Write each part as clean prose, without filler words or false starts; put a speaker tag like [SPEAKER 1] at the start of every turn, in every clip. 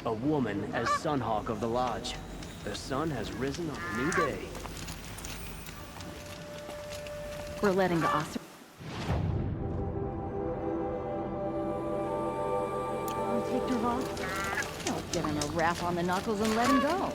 [SPEAKER 1] A woman as Sunhawk of the Lodge. The sun has risen on a new day.
[SPEAKER 2] We're letting the Oseram... Take Dervahl? Don't get him a rap on the knuckles and let him go.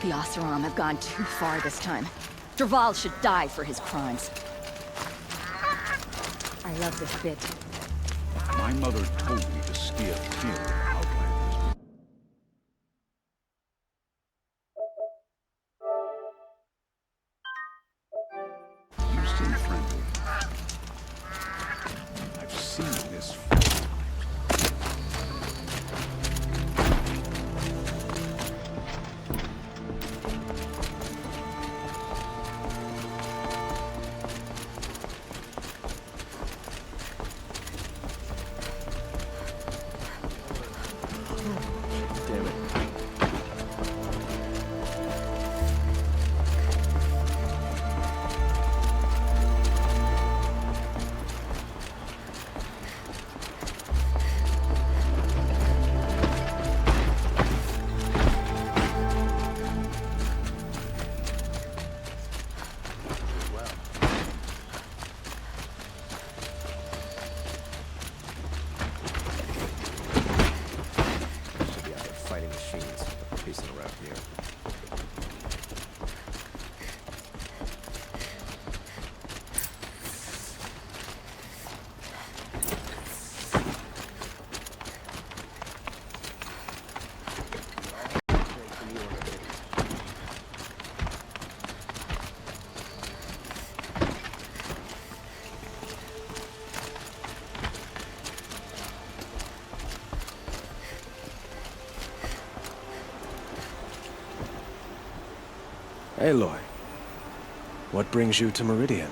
[SPEAKER 2] The Oseram have gone too far this time. Dervahl should die for his crimes. I love this bit.
[SPEAKER 3] My mother told me to steer clear of Outlanders. You seem friendly. I've seen this.
[SPEAKER 4] Aloy, what brings you to Meridian?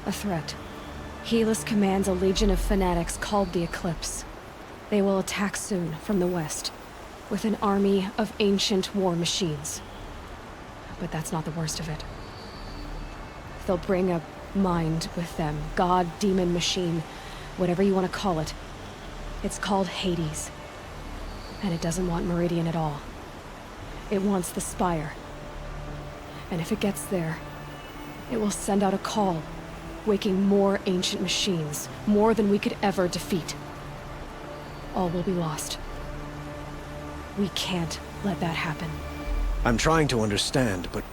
[SPEAKER 5] A threat. Helis commands a legion of fanatics called the Eclipse. They will attack soon from the west, with an army of ancient war machines. But that's not the worst of it. They'll bring a mind with them, god, demon, machine, whatever you want to call it. It's called Hades. And it doesn't want Meridian at all. It wants the Spire. And if it gets there, it will send out a call, waking more ancient machines, more than we could ever defeat. all will be lost. We can't let that happen.
[SPEAKER 4] I'm trying to understand, but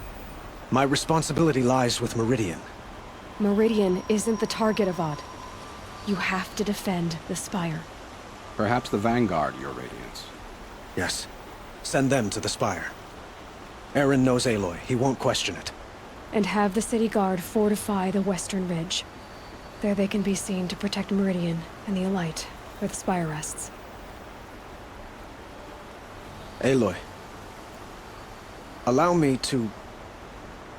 [SPEAKER 4] my responsibility lies with Meridian.
[SPEAKER 5] Meridian isn't the target, Avad. You have to defend the Spire.
[SPEAKER 3] Perhaps the Vanguard, Your Radiance.
[SPEAKER 4] Yes. Send them to the Spire. Aaron knows Aloy. He won't question it.
[SPEAKER 5] And have the city guard fortify the western ridge. There they can be seen to protect Meridian and the Elite, where the Spire rests.
[SPEAKER 4] Aloy, allow me to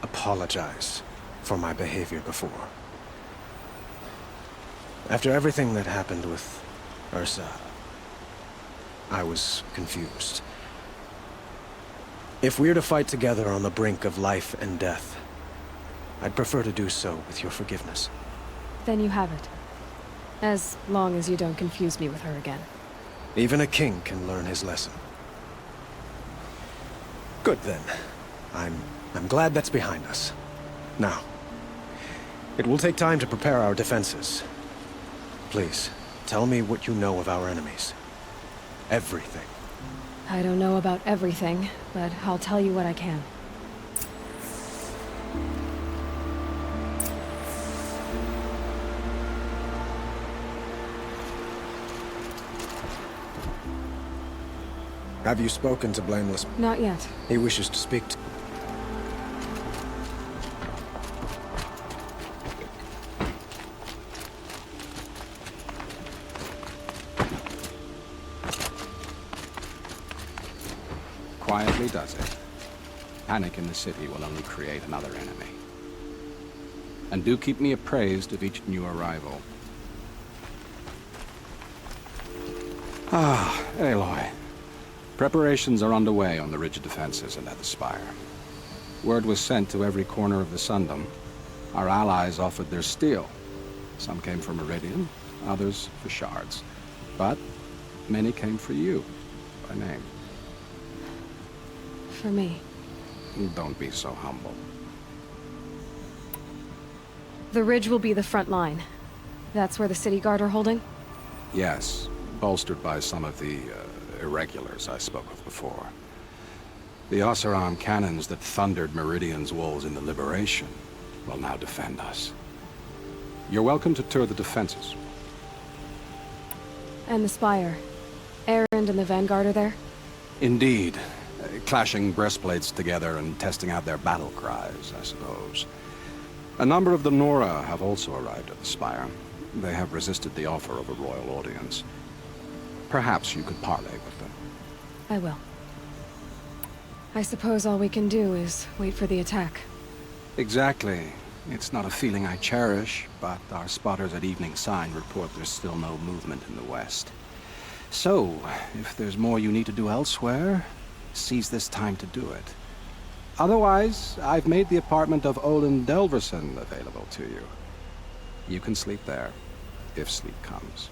[SPEAKER 4] apologize for my behavior before. After everything that happened with Ursa, I was confused. If we're to fight together on the brink of life and death, I'd prefer to do so with your forgiveness.
[SPEAKER 5] Then you have it. As long as you don't confuse me with her again.
[SPEAKER 4] Even a king can learn his lesson. Good then. I'm glad that's behind us. Now, it will take time to prepare our defenses. Please, tell me what you know of our enemies. Everything.
[SPEAKER 5] I don't know about everything, but I'll tell you what I can.
[SPEAKER 4] Have you spoken to Blameless?
[SPEAKER 5] Not yet.
[SPEAKER 4] He wishes to speak to...
[SPEAKER 3] Quietly does it. Panic in the city will only create another enemy. And do keep me appraised of each new arrival. Ah, Aloy. Preparations are underway on the ridge of defenses and at the Spire. Word was sent to every corner of the Sundom. Our allies offered their steel. Some came for Meridian, others for shards. But many came for you, by name.
[SPEAKER 5] For me.
[SPEAKER 3] Don't be so humble.
[SPEAKER 5] The ridge will be the front line. That's where the city guard are holding?
[SPEAKER 3] Yes, bolstered by some of the irregulars I spoke of before. The Oseram cannons that thundered Meridian's walls in the Liberation will now defend us. You're welcome to tour the defenses.
[SPEAKER 5] And the Spire. Erend and the Vanguard are there?
[SPEAKER 3] Indeed. Clashing breastplates together and testing out their battle cries, I suppose. A number of the Nora have also arrived at the Spire. They have resisted the offer of a royal audience. Perhaps you could parley with them.
[SPEAKER 5] I will. I suppose all we can do is wait for the attack.
[SPEAKER 3] Exactly. It's not a feeling I cherish, but our spotters at Evening Sign report there's still no movement in the west. So, if there's more you need to do elsewhere, seize this time to do it. Otherwise, I've made the apartment of Olin Delverson available to you. You can sleep there, if sleep comes.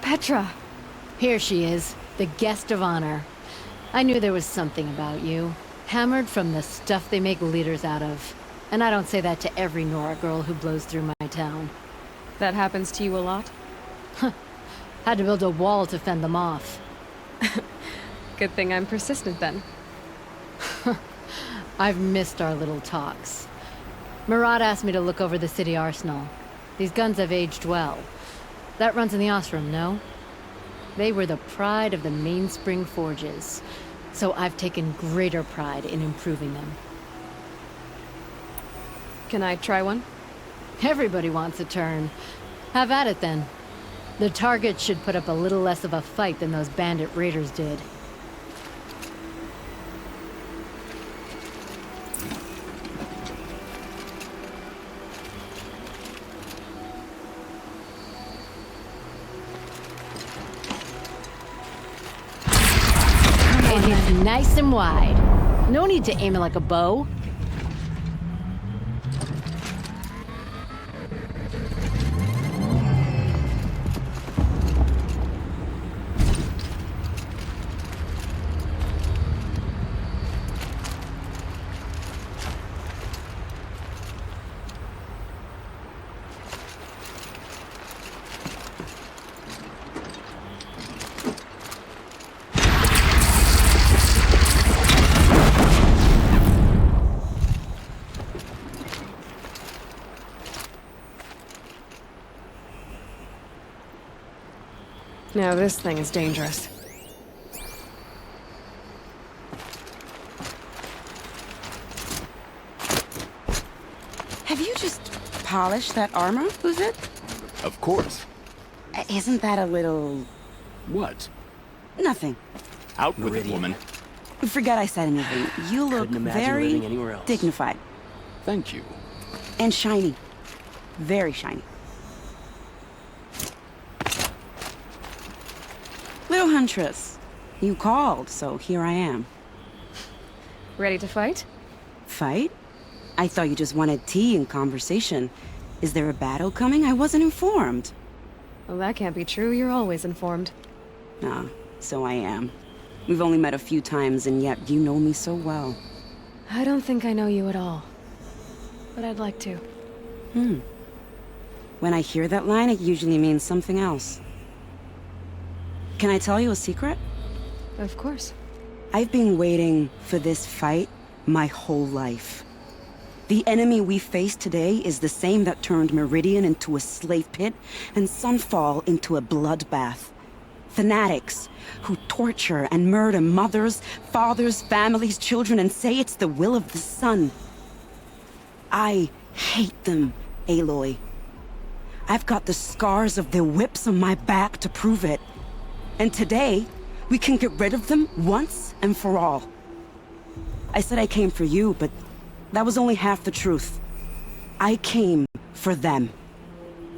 [SPEAKER 5] Petra!
[SPEAKER 6] Here she is, the guest of honor. I knew there was something about you. Hammered from the stuff they make leaders out of. And I don't say that to every Nora girl who blows through my town.
[SPEAKER 5] That happens to you a lot?
[SPEAKER 6] Had to build a wall to fend them off.
[SPEAKER 5] Good thing I'm persistent then.
[SPEAKER 6] I've missed our little talks. Murad asked me to look over the city arsenal. These guns have aged well. That runs in the Osram, no? They were the pride of the Mainspring Forges, so I've taken greater pride in improving them.
[SPEAKER 5] Can I try one?
[SPEAKER 6] Everybody wants a turn. Have at it then. The target should put up a little less of a fight than those bandit raiders did. It hits nice and wide. No need to aim it like a bow.
[SPEAKER 5] Now this thing is dangerous.
[SPEAKER 7] Have you just polished that armor, who's it?
[SPEAKER 8] Of course.
[SPEAKER 7] Isn't that a little...
[SPEAKER 8] What?
[SPEAKER 7] Nothing.
[SPEAKER 8] Out with it,
[SPEAKER 1] Meridian.
[SPEAKER 8] woman.
[SPEAKER 7] Forget I said anything. You look
[SPEAKER 1] Couldn't imagine
[SPEAKER 7] very
[SPEAKER 1] living anywhere else.
[SPEAKER 7] dignified.
[SPEAKER 8] Thank you.
[SPEAKER 7] And shiny. Very shiny. Little Huntress, you called, so here I am.
[SPEAKER 5] Ready to fight?
[SPEAKER 7] Fight? I thought you just wanted tea and conversation. Is there a battle coming? I wasn't informed.
[SPEAKER 5] Well, that can't be true. You're always informed.
[SPEAKER 7] Ah, so I am. We've only met a few times, and yet you know me so well.
[SPEAKER 5] I don't think I know you at all. But I'd like to.
[SPEAKER 7] When I hear that line, it usually means something else. Can I tell you a secret?
[SPEAKER 5] Of course.
[SPEAKER 7] I've been waiting for this fight my whole life. The enemy we face today is the same that turned Meridian into a slave pit and Sunfall into a bloodbath. Fanatics who torture and murder mothers, fathers, families, children, and say it's the will of the sun. I hate them, Aloy. I've got the scars of their whips on my back to prove it. And today, we can get rid of them once and for all. I said I came for you, but that was only half the truth. I came for them.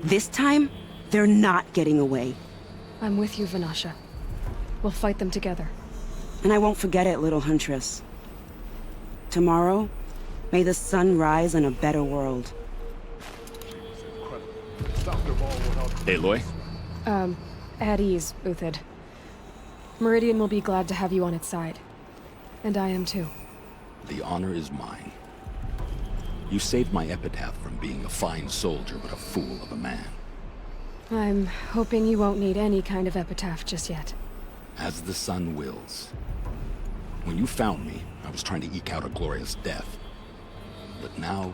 [SPEAKER 7] This time, they're not getting away.
[SPEAKER 5] I'm with you, Vanasha. We'll fight them together.
[SPEAKER 7] And I won't forget it, little Huntress. Tomorrow, may the sun rise in a better world.
[SPEAKER 8] Aloy?
[SPEAKER 5] At ease, Uthid. Meridian will be glad to have you on its side. And I am too.
[SPEAKER 8] The honor is mine. You saved my epitaph from being a fine soldier, but a fool of a man.
[SPEAKER 5] I'm hoping you won't need any kind of epitaph just yet.
[SPEAKER 8] As the sun wills. When you found me, I was trying to eke out a glorious death. But now,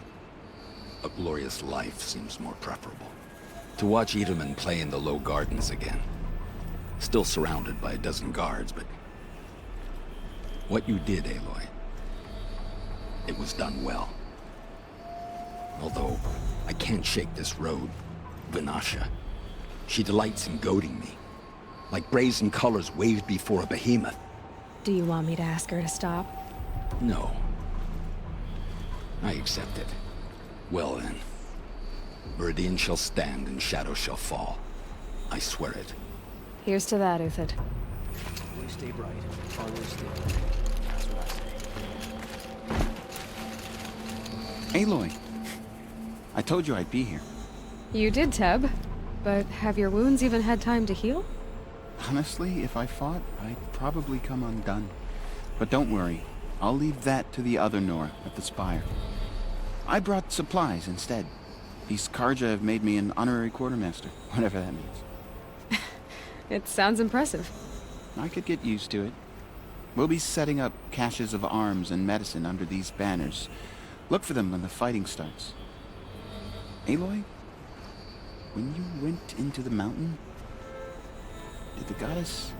[SPEAKER 8] a glorious life seems more preferable. To watch Edelman play in the low gardens again. Still surrounded by a dozen guards, but... what you did, Aloy, it was done well. Although, I can't shake this road, Vanasha. She delights in goading me. Like brazen colors waved before a behemoth.
[SPEAKER 5] Do you want me to ask her to stop?
[SPEAKER 8] No. I accept it. Well then. Meridian shall stand and shadow shall fall. I swear it.
[SPEAKER 5] Here's to that, Uthid.
[SPEAKER 1] Always stay bright. Always stay bright. That's what I say.
[SPEAKER 9] Aloy, I told you I'd be here.
[SPEAKER 5] You did, Teb. But have your wounds even had time to heal?
[SPEAKER 9] Honestly, if I fought, I'd probably come undone. But don't worry, I'll leave that to the other Nora at the Spire. I brought supplies instead. These Karja have made me an honorary quartermaster, whatever that means.
[SPEAKER 5] It sounds impressive.
[SPEAKER 9] I could get used to it. We'll be setting up caches of arms and medicine under these banners. Look for them when the fighting starts. Aloy, when you went into the mountain, did the goddess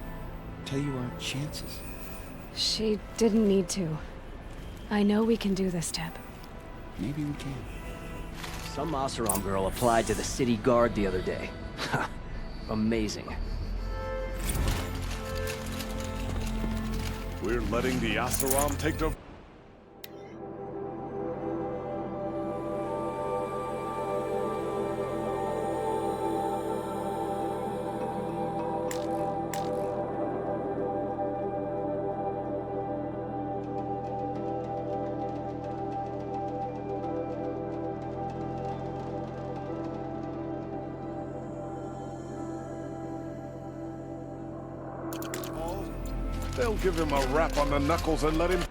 [SPEAKER 9] tell you our chances?
[SPEAKER 5] She didn't need to. I know we can do this, Teb.
[SPEAKER 9] Maybe we can.
[SPEAKER 1] Some Oseram girl applied to the city guard the other day. Ha! Amazing.
[SPEAKER 10] We're letting the Oseram take the... They'll give him a rap on the knuckles and let him...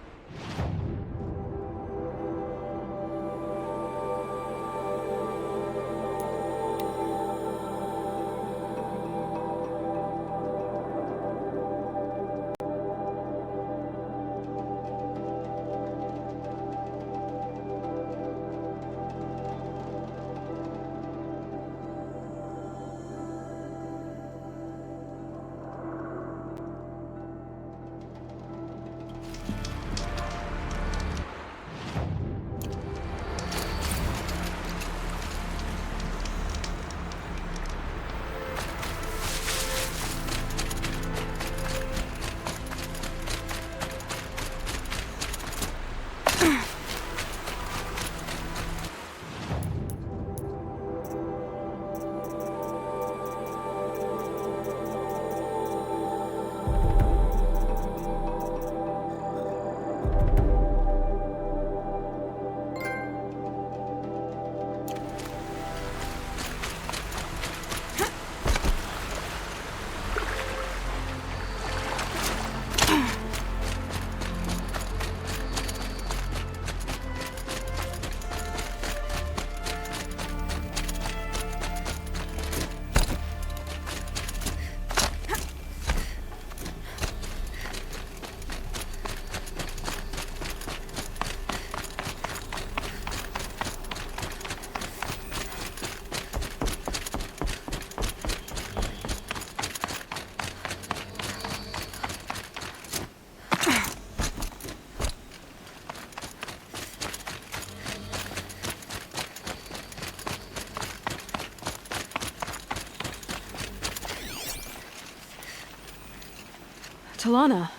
[SPEAKER 5] Talana,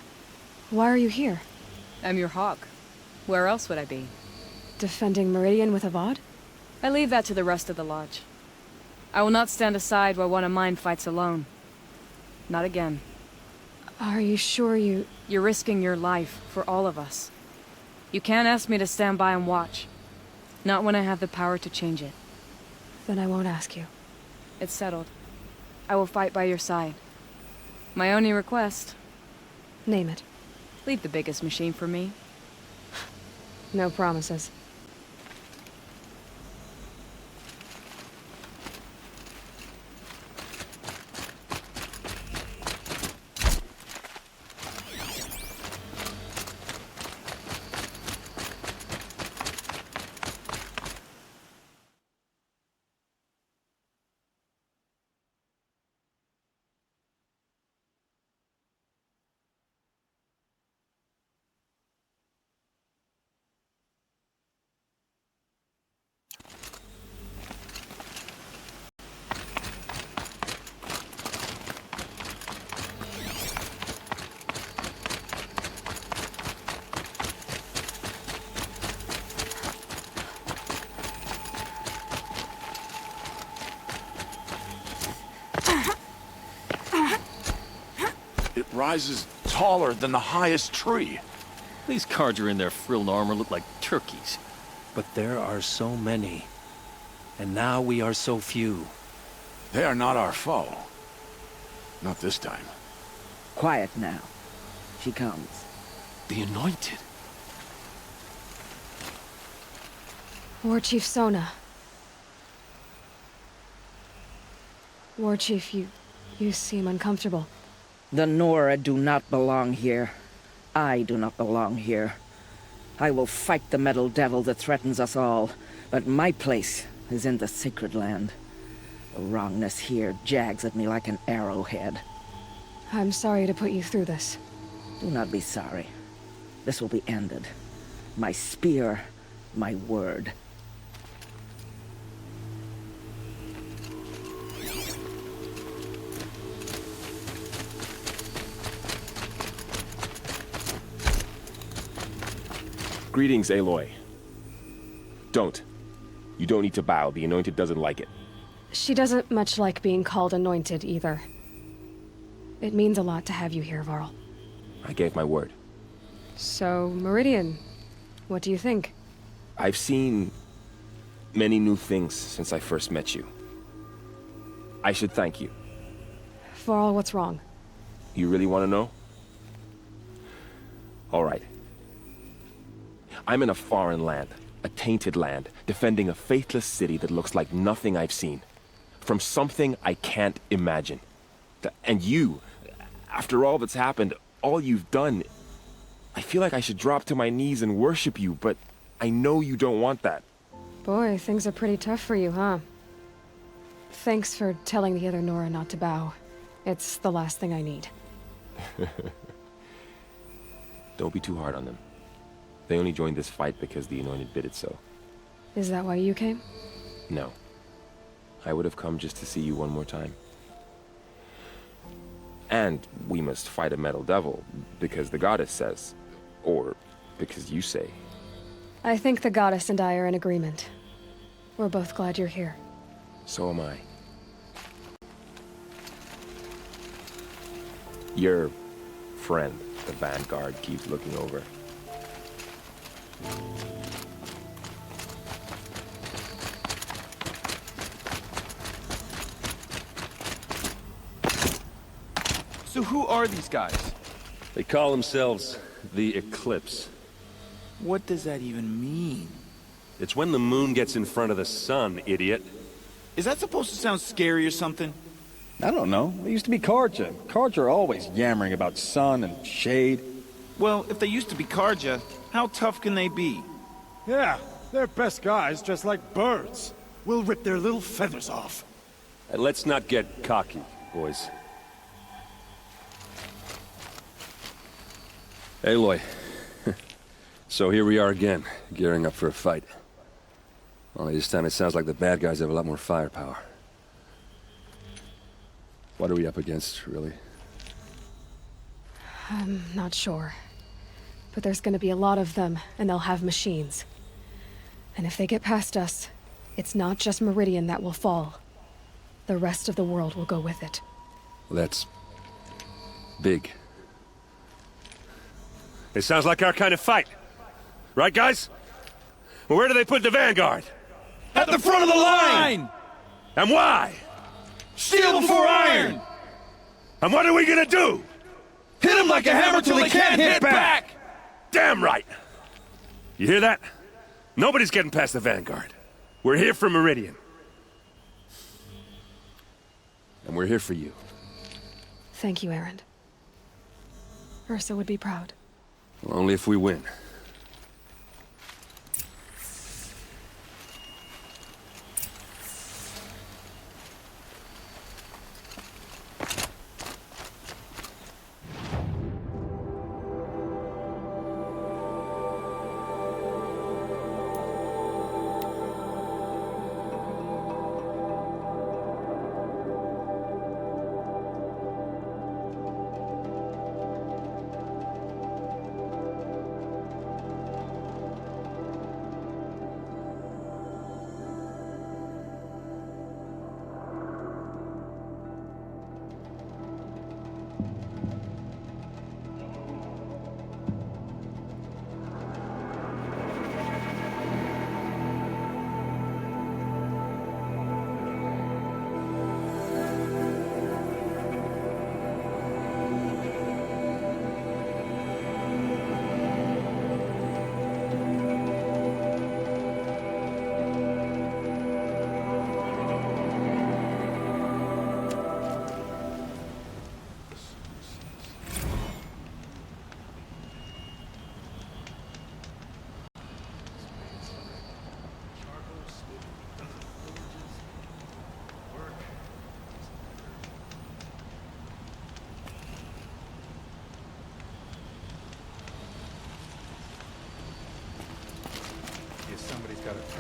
[SPEAKER 5] why are you here?
[SPEAKER 11] I'm your hawk. Where else would I be?
[SPEAKER 5] Defending Meridian with Avad?
[SPEAKER 11] I leave that to the rest of the Lodge. I will not stand aside while one of mine fights alone. Not again.
[SPEAKER 5] Are you sure you...
[SPEAKER 11] You're risking your life for all of us. You can't ask me to stand by and watch. Not when I have the power to change it.
[SPEAKER 5] Then I won't ask you.
[SPEAKER 11] It's settled. I will fight by your side. My only request...
[SPEAKER 5] Name it.
[SPEAKER 11] Leave the biggest machine for me.
[SPEAKER 5] No promises.
[SPEAKER 10] It rises taller than the highest tree.
[SPEAKER 12] These Karja in their frilled armor look like turkeys.
[SPEAKER 13] But there are so many. And now we are so few.
[SPEAKER 10] They are not our foe. Not this time.
[SPEAKER 14] Quiet now. She comes.
[SPEAKER 13] The Anointed.
[SPEAKER 5] War Chief Sona. War Chief, you seem uncomfortable.
[SPEAKER 14] The Nora do not belong here. I do not belong here. I will fight the metal devil that threatens us all, but my place is in the sacred land. The wrongness here jags at me like an arrowhead.
[SPEAKER 5] I'm sorry to put you through this.
[SPEAKER 14] Do not be sorry. This will be ended. My spear, my word.
[SPEAKER 15] Greetings, Aloy. Don't. You don't need to bow. The Anointed doesn't like it.
[SPEAKER 5] She doesn't much like being called Anointed, either. It means a lot to have you here, Varl.
[SPEAKER 15] I gave my word.
[SPEAKER 5] So, Meridian, what do you think?
[SPEAKER 15] I've seen many new things since I first met you. I should thank you.
[SPEAKER 5] Varl, what's wrong?
[SPEAKER 15] You really want to know? All right. I'm in a foreign land, a tainted land, defending a faithless city that looks like nothing I've seen. From something I can't imagine. And you, after all that's happened, all you've done, I feel like I should drop to my knees and worship you, but I know you don't want that.
[SPEAKER 5] Boy, things are pretty tough for you, huh? Thanks for telling the other Nora not to bow. It's the last thing I need.
[SPEAKER 15] Don't be too hard on them. They only joined this fight because the Anointed bid it so.
[SPEAKER 5] Is that why you came?
[SPEAKER 15] No. I would have come just to see you one more time. And we must fight a metal devil, because the goddess says. Or because you say.
[SPEAKER 5] I think the goddess and I are in agreement. We're both glad you're here.
[SPEAKER 15] So am I. Your friend, the Vanguard, keeps looking over.
[SPEAKER 12] So who are these guys?
[SPEAKER 13] They call themselves the Eclipse.
[SPEAKER 12] What does that even mean?
[SPEAKER 13] It's when the moon gets in front of the sun, idiot.
[SPEAKER 12] Is that supposed to sound scary or something?
[SPEAKER 16] I don't know. They used to be Karja. Karja are always yammering about sun and shade.
[SPEAKER 12] Well, if they used to be Karja, how tough can they be?
[SPEAKER 10] Yeah, they're best guys, just like birds. We'll rip their little feathers off.
[SPEAKER 13] And let's not get cocky, boys. Aloy. So here we are again, gearing up for a fight. Only this time it sounds like the bad guys have a lot more firepower. What are we up against, really?
[SPEAKER 5] I'm not sure. But there's gonna be a lot of them, and they'll have machines. And if they get past us, it's not just Meridian that will fall. The rest of the world will go with it.
[SPEAKER 13] That's big. It sounds like our kind of fight. Right, guys? Well, where do they put the Vanguard?
[SPEAKER 12] At the front of the line!
[SPEAKER 13] And why?
[SPEAKER 12] Steel before iron!
[SPEAKER 13] And what are we gonna do?
[SPEAKER 12] Hit them like a hammer till they can't hit back!
[SPEAKER 13] Damn right! You hear that? Nobody's getting past the Vanguard. We're here for Meridian. And we're here for you.
[SPEAKER 5] Thank you, Erend. Ursa would be proud.
[SPEAKER 13] Well, only if we win.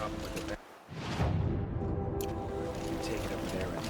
[SPEAKER 4] up with the you take it up there and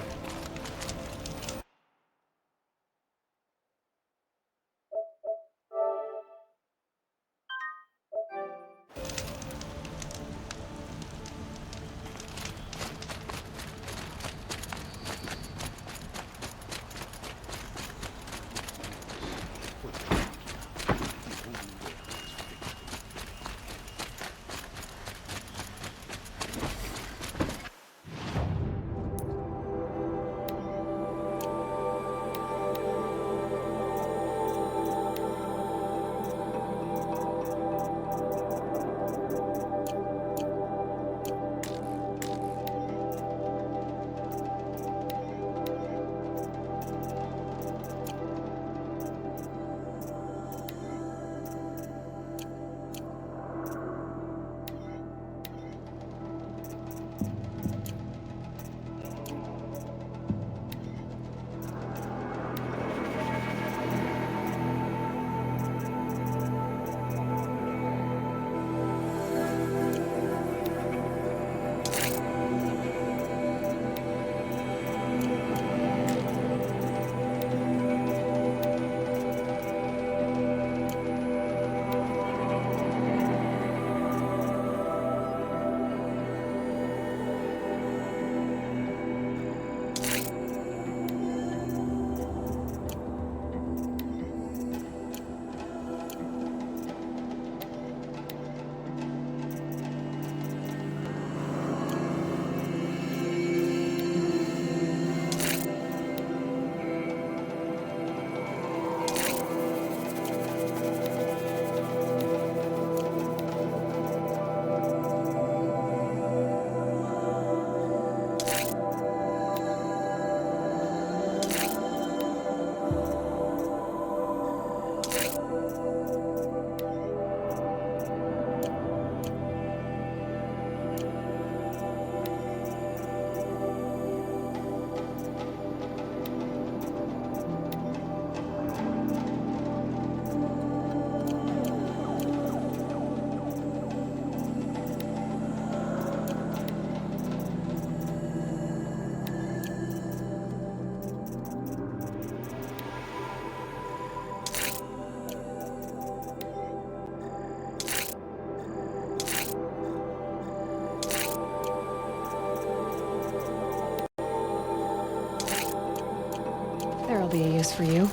[SPEAKER 5] There'll be a use for you.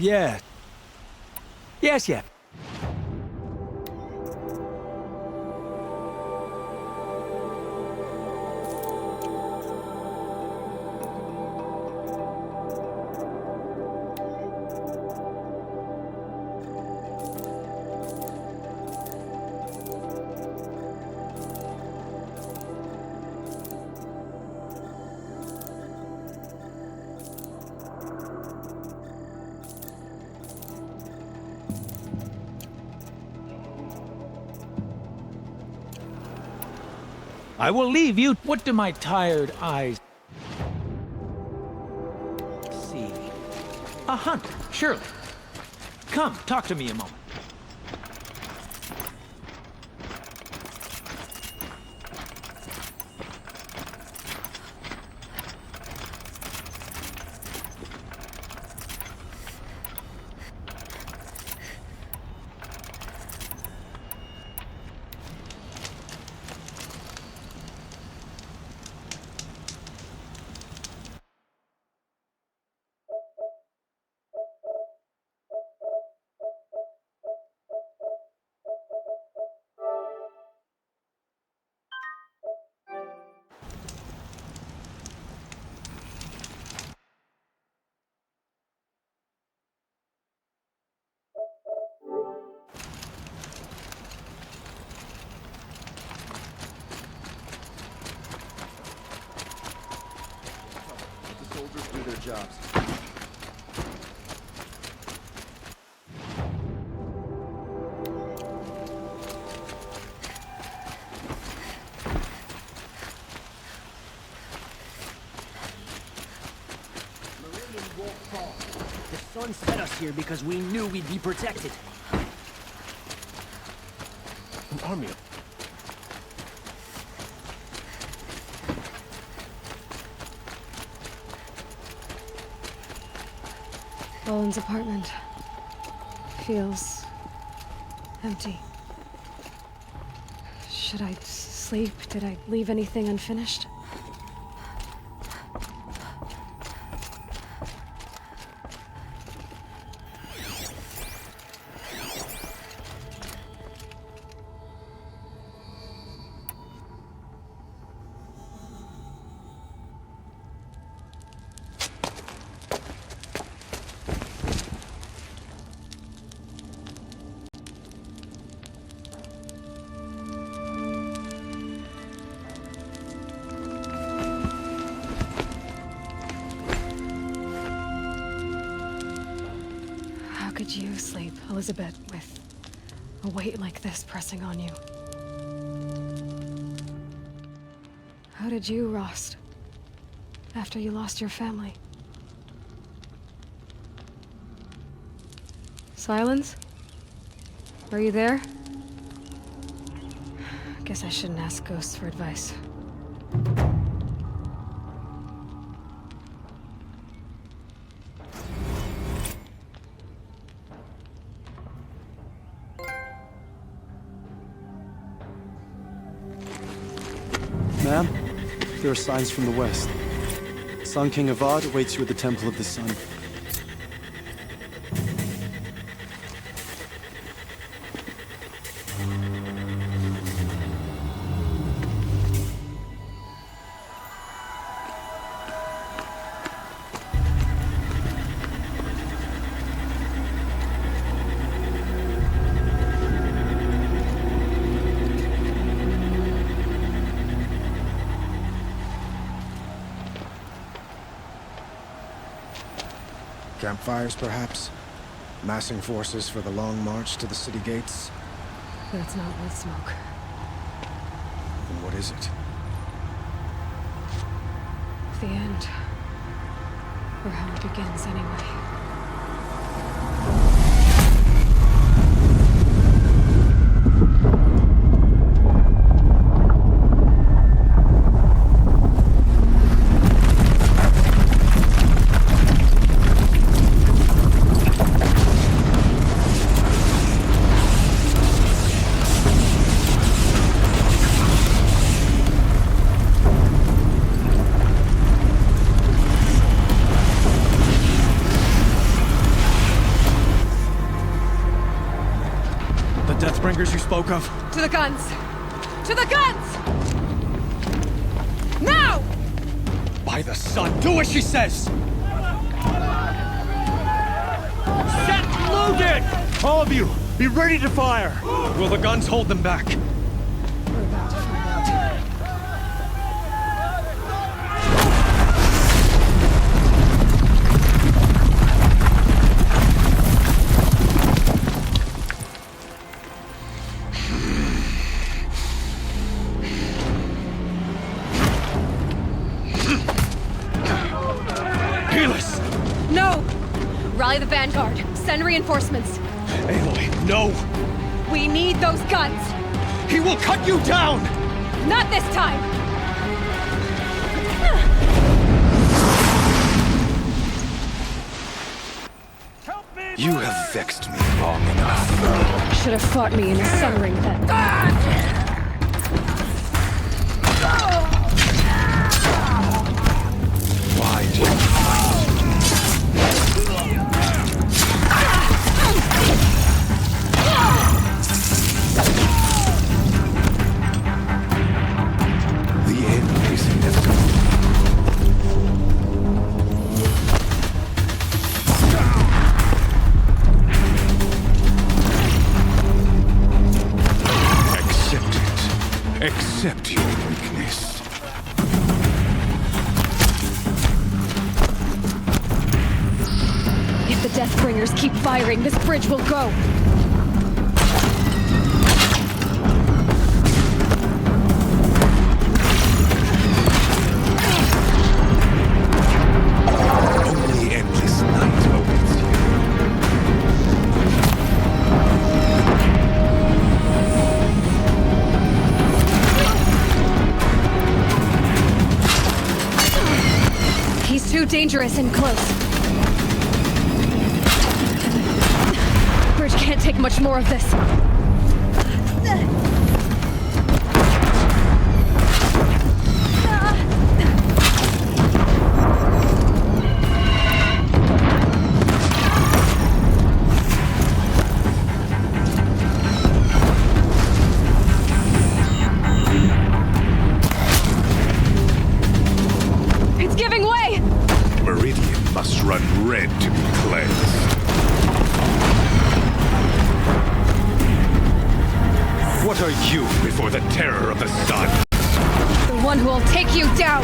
[SPEAKER 17] Yeah. Yes, yeah. I will leave you. What do my tired eyes see? A hunt, surely. Come, talk to me a moment.
[SPEAKER 1] Soldiers do their jobs. Sun set us here because we knew we'd be protected.
[SPEAKER 4] An army.
[SPEAKER 5] Bowen's apartment feels empty. Should I sleep? Did I leave anything unfinished? How could you sleep, Elizabeth, with a weight like this pressing on you? How did you, Rost, after you lost your family? Silence? Are you there? Guess I shouldn't ask ghosts for advice.
[SPEAKER 10] Ma'am, there are signs from the west. Sun King Avad awaits you at the Temple of the Sun.
[SPEAKER 4] Campfires, perhaps? Massing forces for the long march to the city gates?
[SPEAKER 5] That's not wood smoke.
[SPEAKER 4] Then what is it?
[SPEAKER 5] The end. Or how it begins, anyway.
[SPEAKER 10] Deathbringers you spoke of?
[SPEAKER 5] To the guns! To the guns! Now!
[SPEAKER 10] By the sun, do as she says! Set loaded! All of you, be ready to fire! Will the guns hold them back?
[SPEAKER 5] We're about to find out. No! Rally the vanguard. Send reinforcements.
[SPEAKER 10] Aloy, no!
[SPEAKER 5] We need those guns!
[SPEAKER 10] He will cut you down!
[SPEAKER 5] Not this time!
[SPEAKER 8] You have vexed me long enough.
[SPEAKER 5] Should have fought me in a sun ring then.
[SPEAKER 8] Why did you fight? The end is inevitable. Accept it. Accept your weakness.
[SPEAKER 5] If the Deathbringers keep firing, this bridge will go.
[SPEAKER 8] Only endless night awaits you.
[SPEAKER 5] dangerous and close. Bridge can't take much more of this. It's giving way!
[SPEAKER 18] Meridian must run red to be cleansed. What are you before the terror of the sun?
[SPEAKER 5] The one who will take you down!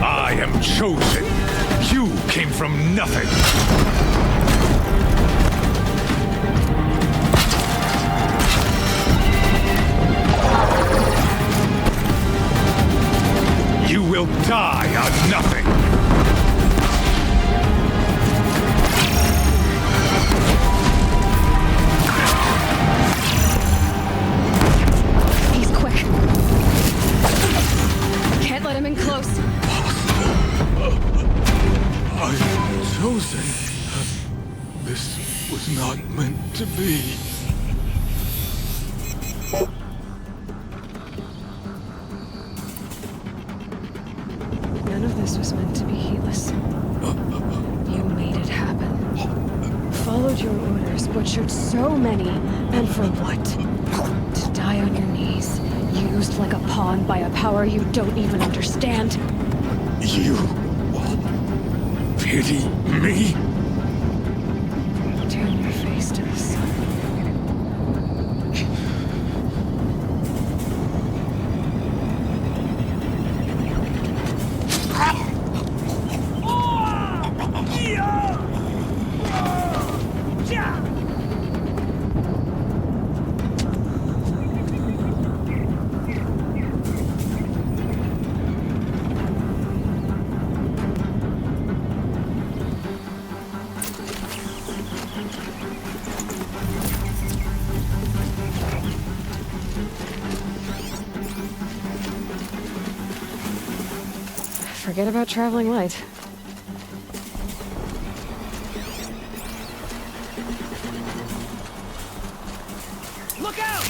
[SPEAKER 18] I am chosen. You came from nothing. You will die on nothing.
[SPEAKER 5] He's quick. Can't let him in close.
[SPEAKER 18] I'm chosen. This was not meant to be.
[SPEAKER 5] None of this was meant to be heedless. You made it happen. Followed your orders, butchered so many, and for what? To die on your knees, used like a pawn by a power you don't even understand.
[SPEAKER 18] You pity me?
[SPEAKER 5] Turn your face to the sun. Forget about traveling light.
[SPEAKER 17] Look out!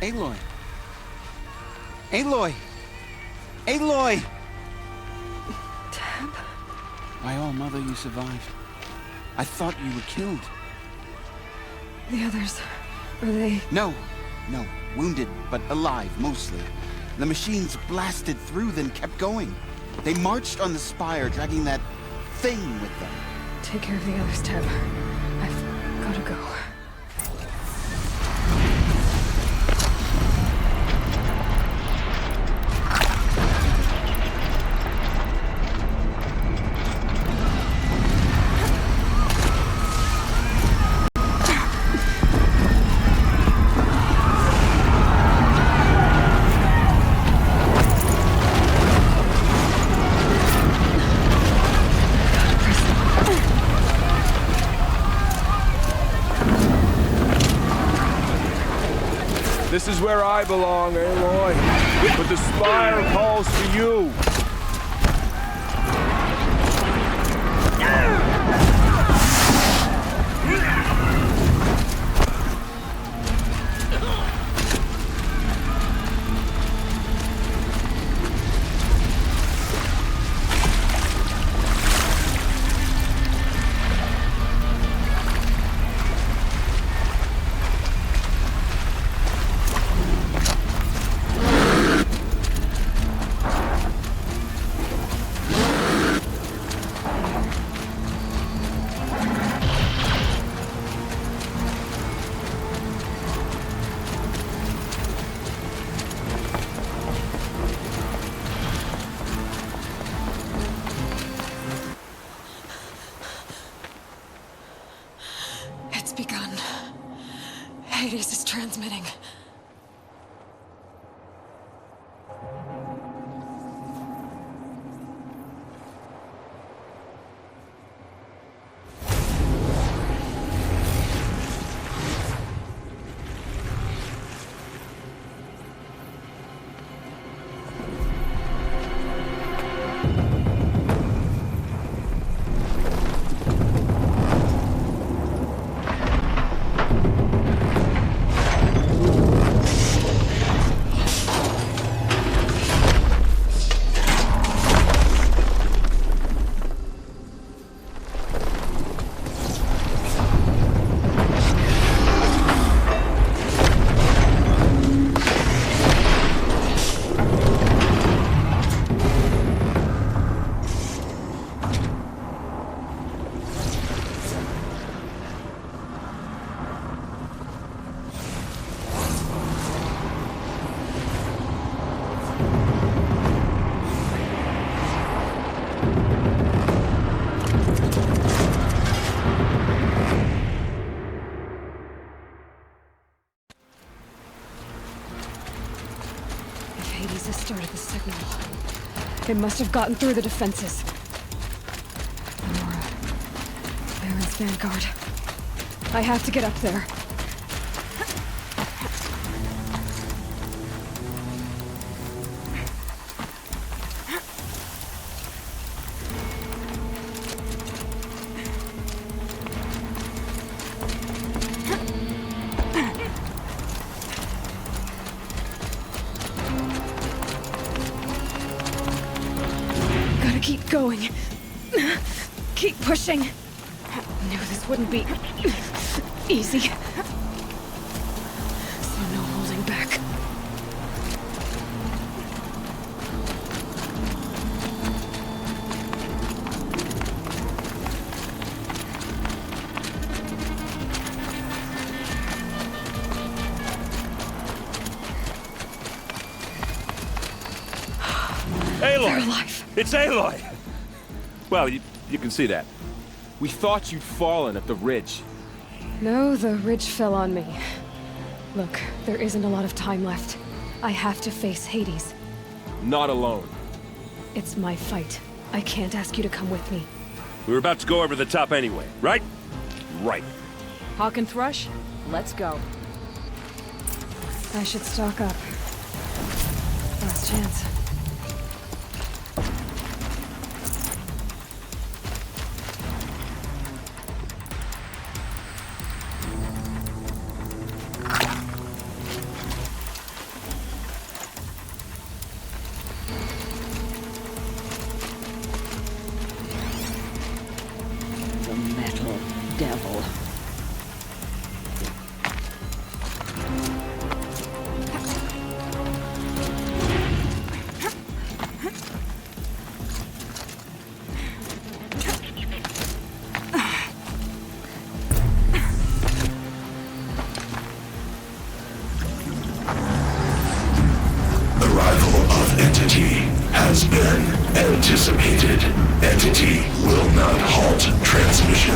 [SPEAKER 9] Aloy! Aloy! Aloy!
[SPEAKER 5] Tab?
[SPEAKER 9] My own mother, you survived. I thought you were killed.
[SPEAKER 5] The others, are they...
[SPEAKER 9] No. Wounded, but alive, mostly. The machines blasted through, then kept going. They marched on the spire, dragging that thing with them.
[SPEAKER 5] Take care of the others, Tab. I've gotta go.
[SPEAKER 15] This is where I belong, Aloy. But the spire calls for you.
[SPEAKER 5] It's begun. Hades is transmitting. Hades has started the signal. It must have gotten through the defenses. Nora. Baron's vanguard. I have to get up there. Keep going. Keep pushing. I knew this wouldn't be easy. So no holding back.
[SPEAKER 15] Aloy!
[SPEAKER 5] They're alive.
[SPEAKER 15] It's Aloy! Well, you can see that. We thought you'd fallen at the ridge.
[SPEAKER 5] No, the ridge fell on me. Look, there isn't a lot of time left. I have to face Hades.
[SPEAKER 15] Not alone.
[SPEAKER 5] It's my fight. I can't ask you to come with me.
[SPEAKER 13] We were about to go over the top anyway, right? Right.
[SPEAKER 11] Hawk and Thrush, let's go.
[SPEAKER 5] I should stock up. Last chance.
[SPEAKER 19] Anticipated. Entity will not halt transmission.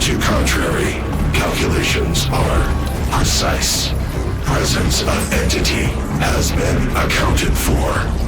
[SPEAKER 19] To contrary, calculations are precise. Presence of entity has been accounted for.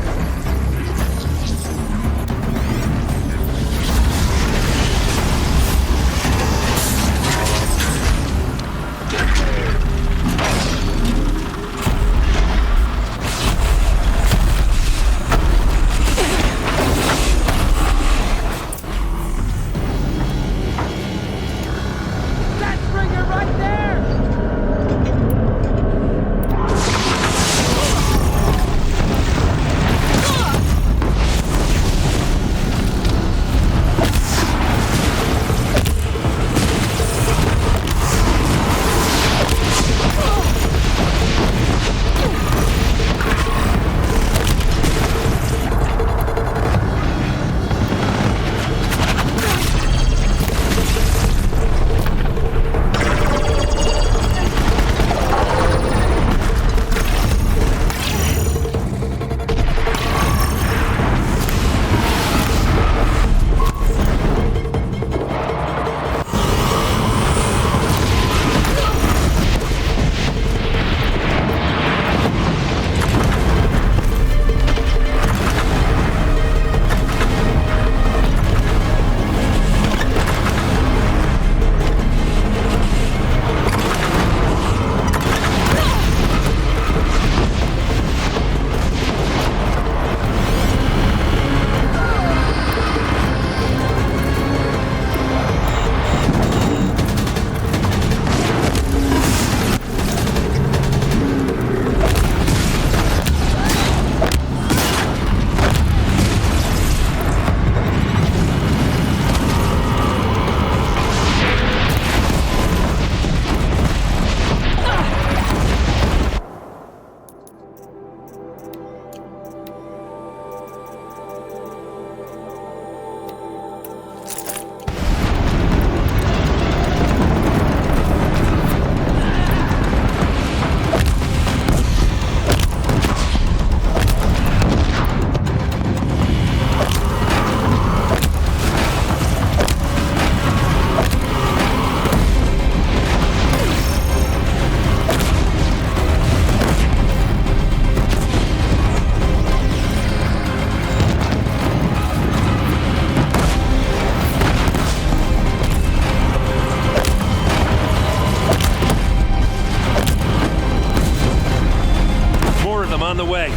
[SPEAKER 13] On the way.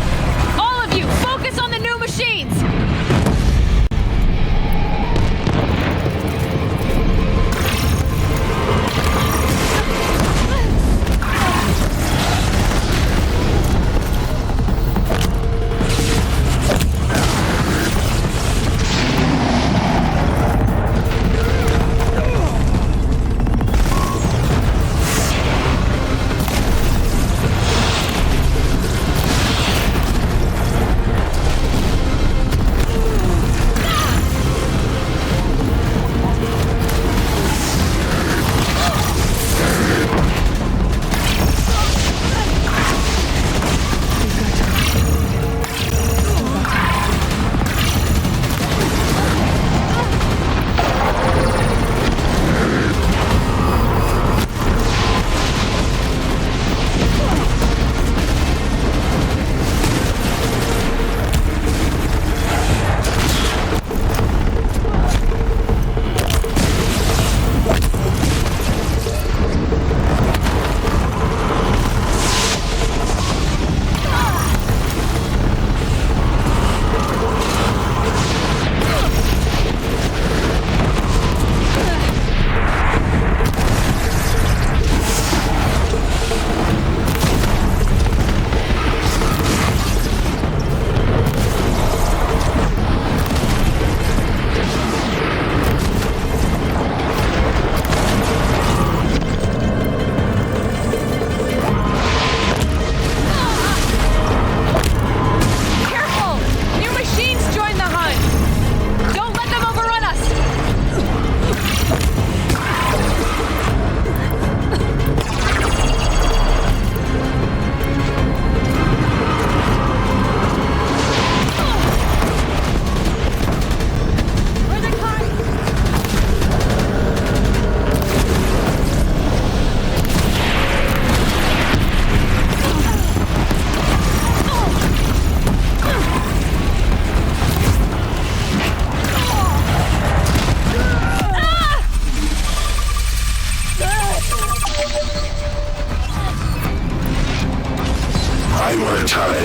[SPEAKER 5] All of you, focus on the new machines!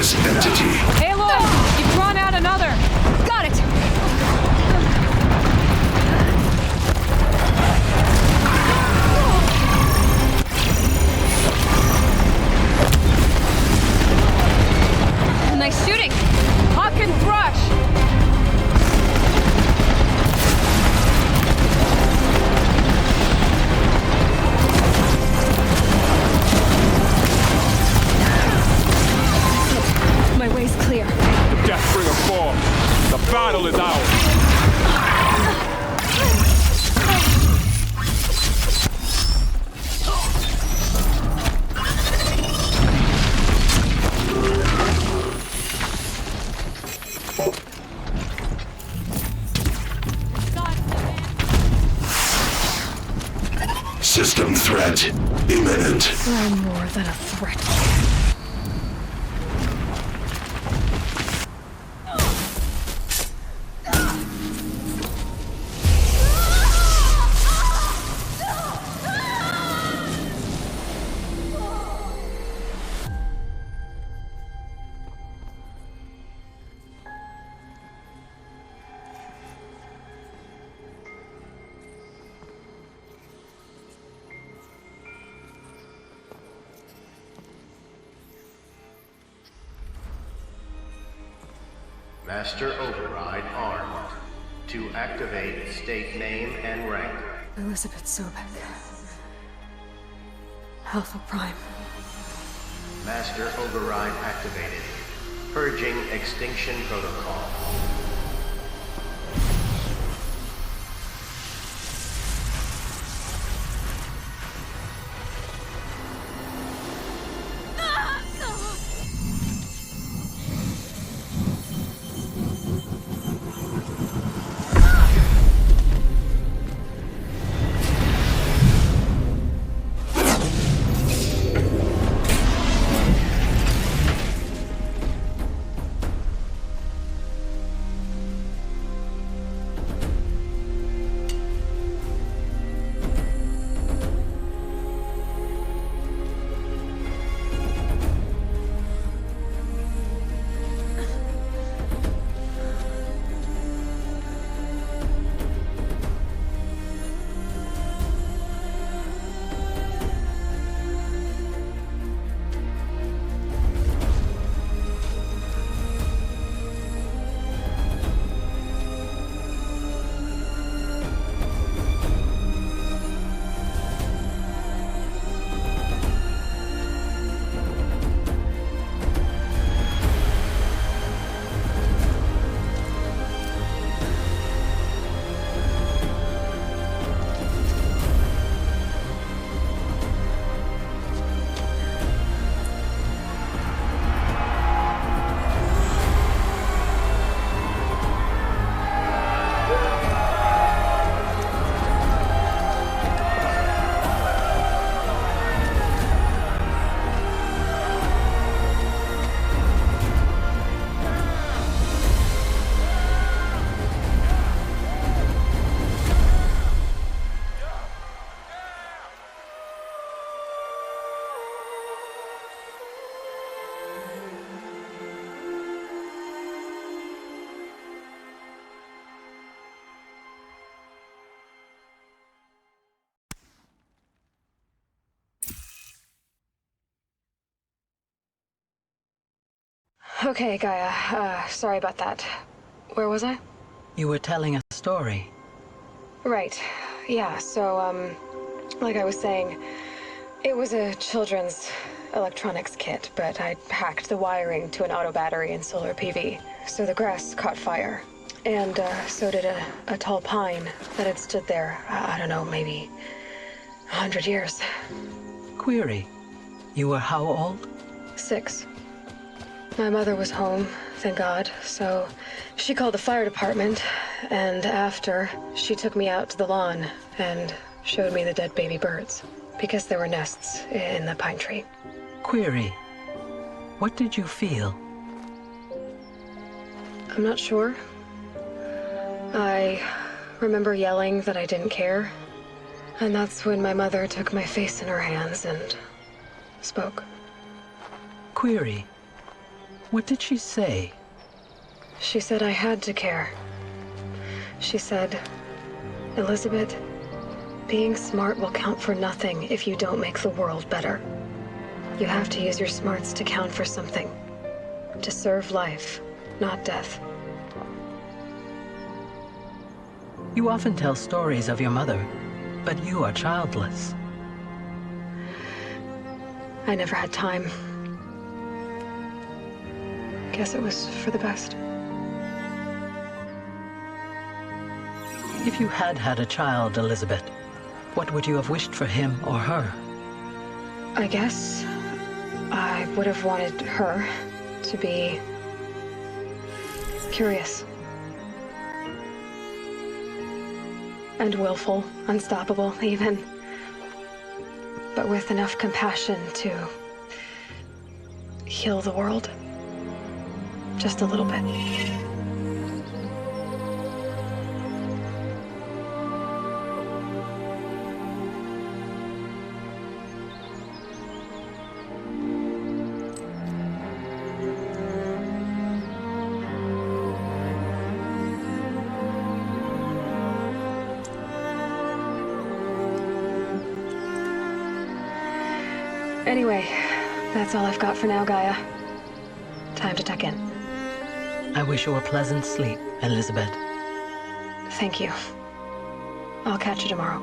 [SPEAKER 19] this entity.
[SPEAKER 11] Aloy! You've drawn out another!
[SPEAKER 2] Got it! Nice shooting!
[SPEAKER 11] Hawk and Thrush!
[SPEAKER 5] My way's clear.
[SPEAKER 15] Deathbringer fall. The battle is ours.
[SPEAKER 19] System threat imminent.
[SPEAKER 5] I'm more than a threat.
[SPEAKER 20] Master Override armed. To activate, state name and rank.
[SPEAKER 5] Elizabeth Sobek. Alpha Prime.
[SPEAKER 20] Master Override activated. Purging extinction protocol.
[SPEAKER 5] Okay, Gaia. Sorry about that. Where was I?
[SPEAKER 21] You were telling a story.
[SPEAKER 5] Right. Yeah, so, like I was saying, it was a children's electronics kit, but I'd hacked the wiring to an auto battery and solar PV. So the grass caught fire. And, so did a tall pine that had stood there, I don't know, maybe 100 years.
[SPEAKER 21] Query. You were how old?
[SPEAKER 5] 6. My mother was home, thank God, so she called the fire department, and after, she took me out to the lawn and showed me the dead baby birds, because there were nests in the pine tree.
[SPEAKER 21] Query. What did you feel?
[SPEAKER 5] I'm not sure. I remember yelling that I didn't care, and that's when my mother took my face in her hands and spoke.
[SPEAKER 21] Query. What did she say?
[SPEAKER 5] She said I had to care. She said, Elizabeth, being smart will count for nothing if you don't make the world better. You have to use your smarts to count for something. To serve life, not death.
[SPEAKER 21] You often tell stories of your mother, but you are childless.
[SPEAKER 5] I never had time. Guess it was for the best.
[SPEAKER 21] If you had had a child, Elizabeth, what would you have wished for him or her?
[SPEAKER 5] I guess I would have wanted her to be curious. And willful, unstoppable, even. But with enough compassion to heal the world. Just a little bit. Anyway, that's all I've got for now, Gaia. Time to tuck in.
[SPEAKER 21] I wish you a pleasant sleep, Elizabeth.
[SPEAKER 5] Thank you. I'll catch you tomorrow.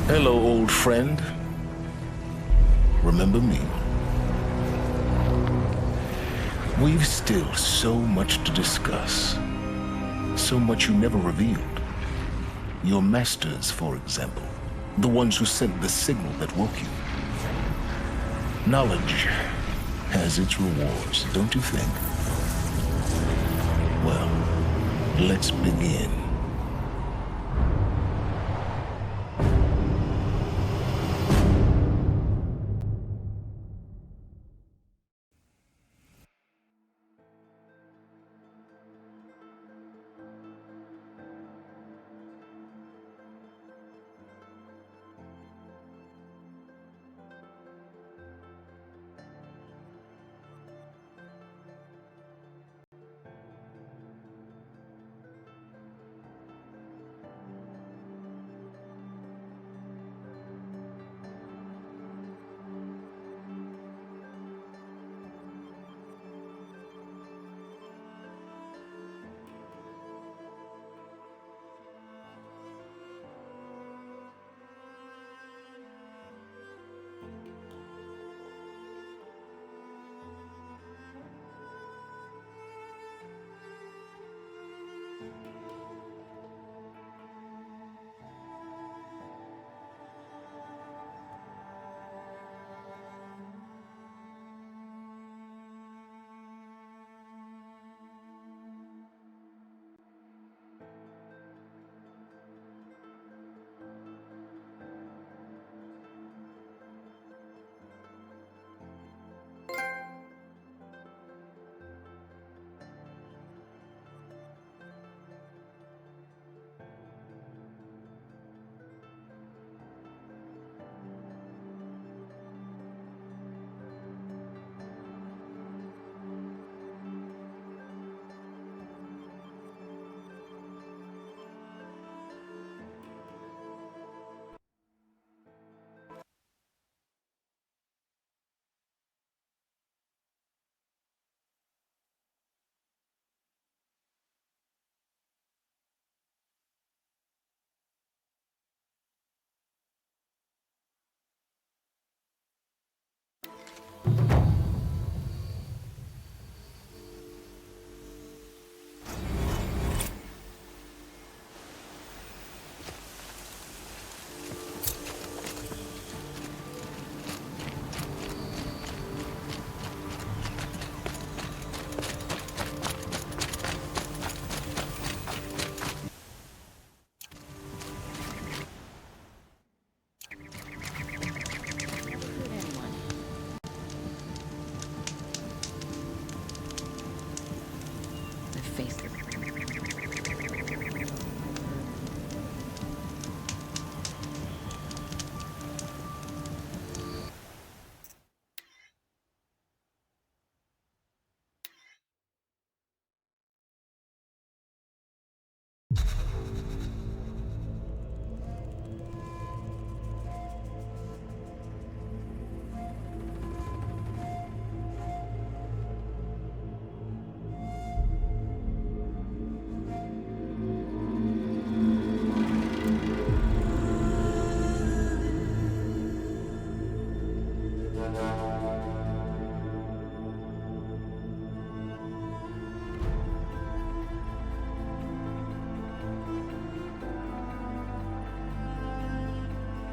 [SPEAKER 3] Hello, old friend. Remember me? We've still so much to discuss. So much you never revealed. Your masters, for example. The ones who sent the signal that woke you. Knowledge has its rewards, don't you think? Well, let's begin.